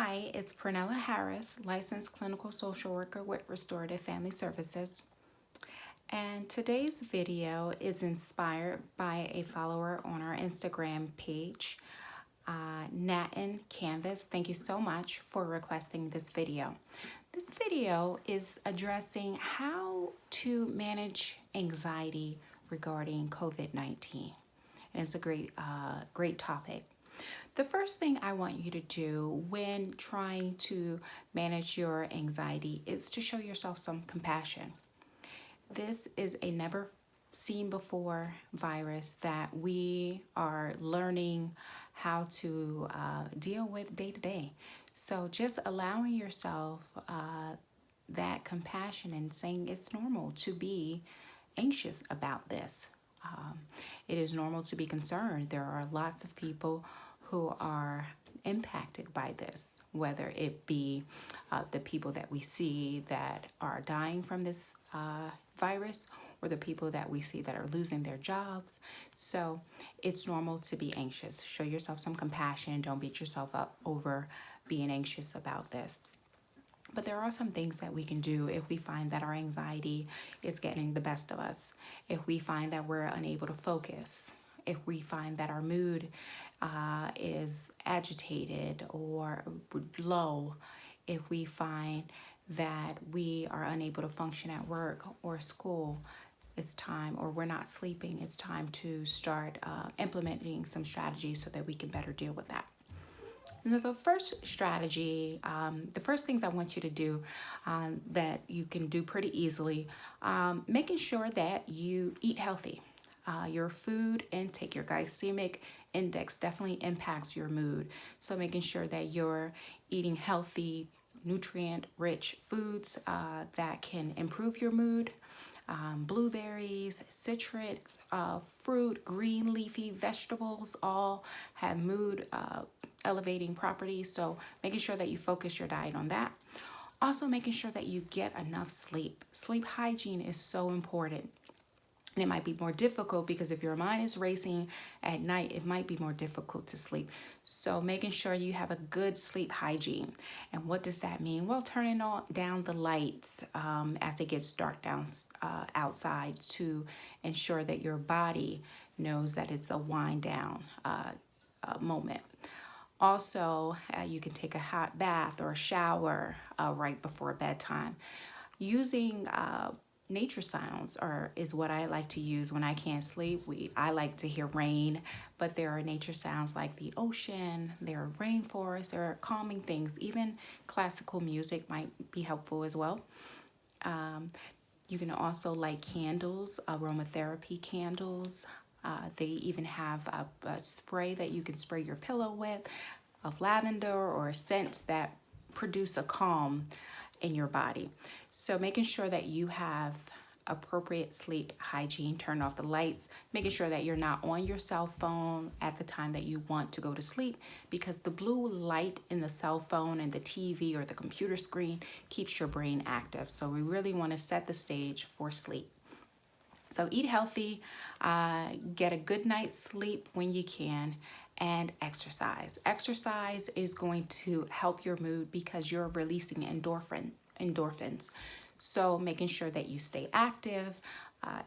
Hi, it's Prunella Harris, licensed clinical social worker with Restorative Family Services. And today's video is inspired by a follower on our Instagram page, Natin Canvas. Thank you so much for requesting this video. This video is addressing how to manage anxiety regarding COVID-19. And it's a great topic. The first thing I want you to do when trying to manage your anxiety is to show yourself some compassion. This is a never seen before virus that we are learning how to deal with day to day. So just allowing yourself that compassion and saying it's normal to be anxious about this. It is normal to be concerned. There are lots of people who are impacted by this, whether it be the people that we see that are dying from this virus or the people that we see that are losing their jobs. So it's normal to be anxious. Show yourself some compassion. Don't beat yourself up over being anxious about this. But there are some things that we can do if we find that our anxiety is getting the best of us, if we find that we're unable to focus, if we find that our mood is agitated or low, if we find that we are unable to function at work or school, it's time, or we're not sleeping, it's time to start implementing some strategies so that we can better deal with that. So the first strategy, the first things I want you to do that you can do pretty easily, making sure that you eat healthy. Your food intake, your glycemic index definitely impacts your mood. So making sure that you're eating healthy, nutrient-rich foods that can improve your mood. Blueberries, citrus, fruit, green leafy vegetables all have mood elevating properties. So making sure that you focus your diet on that. Also making sure that you get enough sleep. Sleep hygiene is so important. And it might be more difficult because if your mind is racing at night, it might be more difficult to sleep. So making sure you have a good sleep hygiene. And what does that mean? Well, turning down the lights as it gets dark down outside to ensure that your body knows that it's a wind down moment. Also, you can take a hot bath or a shower right before bedtime. Using nature sounds is what I like to use when I can't sleep. I like to hear rain, but there are nature sounds like the ocean, there are rainforests, there are calming things. Even classical music might be helpful as well. You can also light candles, aromatherapy candles. They even have a spray that you can spray your pillow with, of lavender or scents that produce a calm in your body. So making sure that you have appropriate sleep hygiene, turn off the lights, making sure that you're not on your cell phone at the time that you want to go to sleep, because the blue light in the cell phone and the TV or the computer screen keeps your brain active. So we really want to set the stage for sleep. So eat healthy, get a good night's sleep when you can, and exercise. Exercise is going to help your mood because you're releasing endorphins. So making sure that you stay active,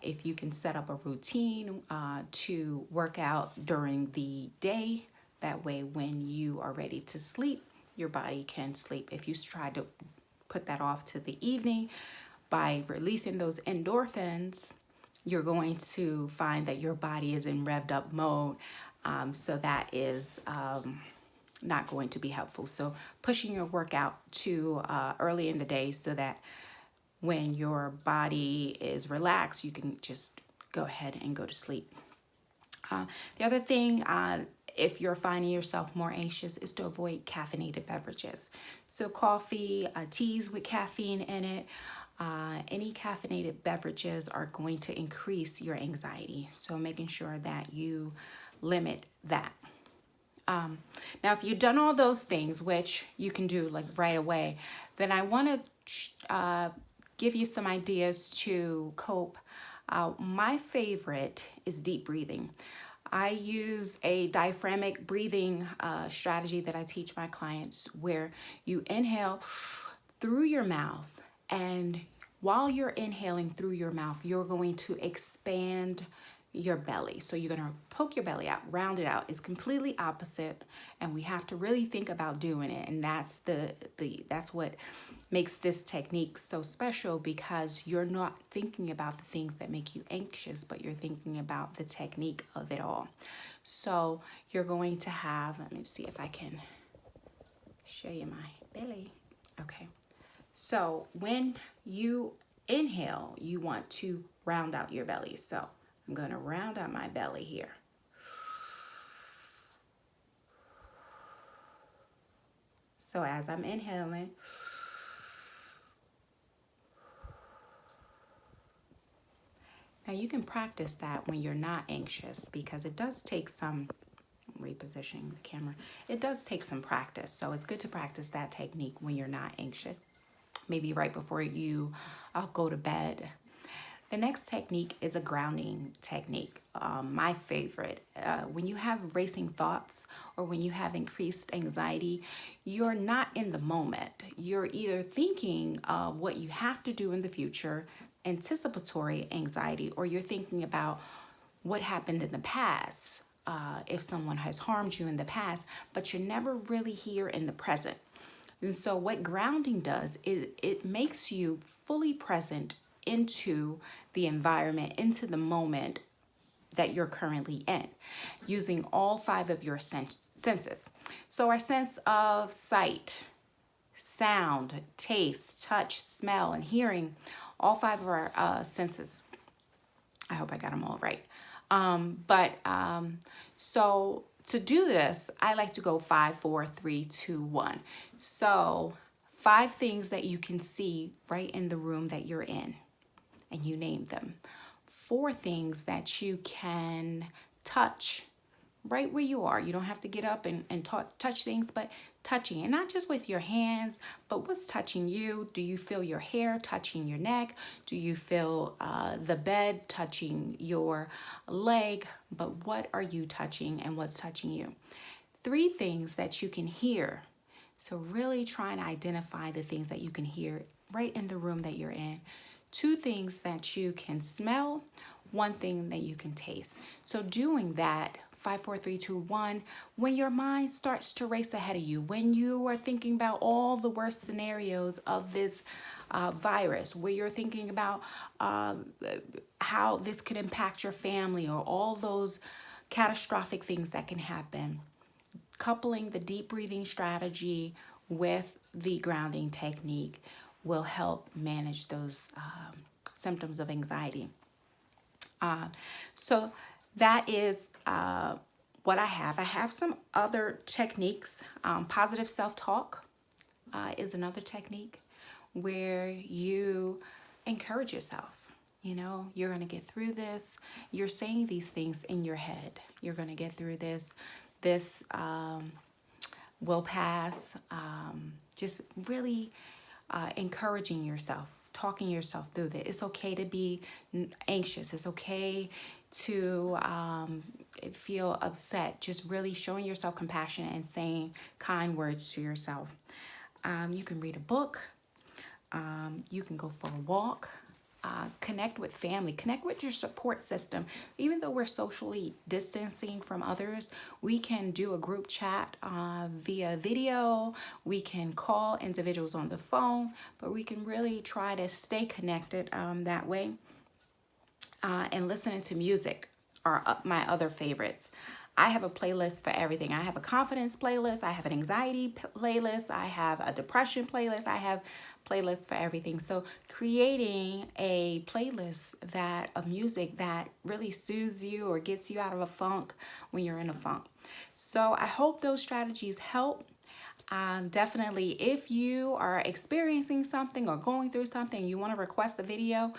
if you can set up a routine to work out during the day, that way when you are ready to sleep, your body can sleep. If you try to put that off to the evening, by releasing those endorphins, you're going to find that your body is in revved up mode. So that is not going to be helpful. So pushing your workout to early in the day so that when your body is relaxed, you can just go ahead and go to sleep. The other thing, if you're finding yourself more anxious, is to avoid caffeinated beverages. So coffee, teas with caffeine in it, any caffeinated beverages are going to increase your anxiety. So making sure that you limit that. Now, if you've done all those things, which you can do like right away, then I want to give you some ideas to cope. My favorite is deep breathing. I use a diaphragmatic breathing strategy that I teach my clients, where you inhale through your mouth, and while you're inhaling through your mouth, you're going to expand your belly. So you're going to poke your belly out, round it out. It's completely opposite, and we have to really think about doing it. And that's that's what makes this technique so special, because you're not thinking about the things that make you anxious, but you're thinking about the technique of it all. So you're going to have, let me see if I can show you my belly. Okay. So when you inhale, you want to round out your belly. So I'm going to round out my belly here. So as I'm inhaling, now you can practice that when you're not anxious, because it does take some, repositioning the camera, it does take some practice. So it's good to practice that technique when you're not anxious, maybe right before you go to bed. The next technique is a grounding technique, my favorite. When you have racing thoughts or when you have increased anxiety, you're not in the moment. You're either thinking of what you have to do in the future, anticipatory anxiety, or you're thinking about what happened in the past, if someone has harmed you in the past, but you're never really here in the present. And so what grounding does is it makes you fully present into the environment, into the moment that you're currently in, using all 5 of your senses. So our sense of sight, sound, taste, touch, smell, and hearing, all 5 of our senses. I hope I got them all right. So to do this, I like to go 5, 4, 3, 2, 1. So 5 things that you can see right in the room that you're in, and you name them. 4 things that you can touch right where you are. You don't have to get up and touch things, but touching, and not just with your hands, but what's touching you. Do you feel your hair touching your neck? Do you feel the bed touching your leg? But what are you touching, and what's touching you? 3 things that you can hear. So really try and identify the things that you can hear right in the room that you're in. 2 things that you can smell, 1 thing that you can taste. So doing that, 5, 4, 3, 2, 1, when your mind starts to race ahead of you, when you are thinking about all the worst scenarios of this virus, where you're thinking about how this could impact your family, or all those catastrophic things that can happen, coupling the deep breathing strategy with the grounding technique will help manage those symptoms of anxiety. So that is what I have. I have some other techniques. Positive self-talk is another technique where you encourage yourself. You know, you're going to get through this. You're saying these things in your head. You're going to get through this. This will pass. Just really encouraging yourself, talking yourself through that. It's okay to be anxious. It's okay to feel upset. Just really showing yourself compassion and saying kind words to yourself. You can read a book. You can go for a walk. Connect with family, connect with your support system. Even though we're socially distancing from others, we can do a group chat via video. We can call individuals on the phone, but we can really try to stay connected that way. And listening to music are my other favorites. I have a playlist for everything. I have a confidence playlist. I have an anxiety playlist. I have a depression playlist. I have playlists for everything. So creating a playlist of music that really soothes you or gets you out of a funk when you're in a funk. So I hope those strategies help. Definitely, if you are experiencing something or going through something, you want to request a video,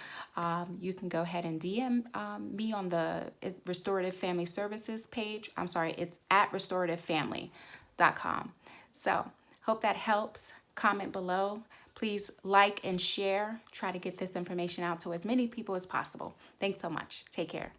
you can go ahead and DM me on the Restorative Family Services page. I'm sorry, it's at restorativefamily.com. So hope that helps. Comment below. Please like and share. Try to get this information out to as many people as possible. Thanks so much. Take care.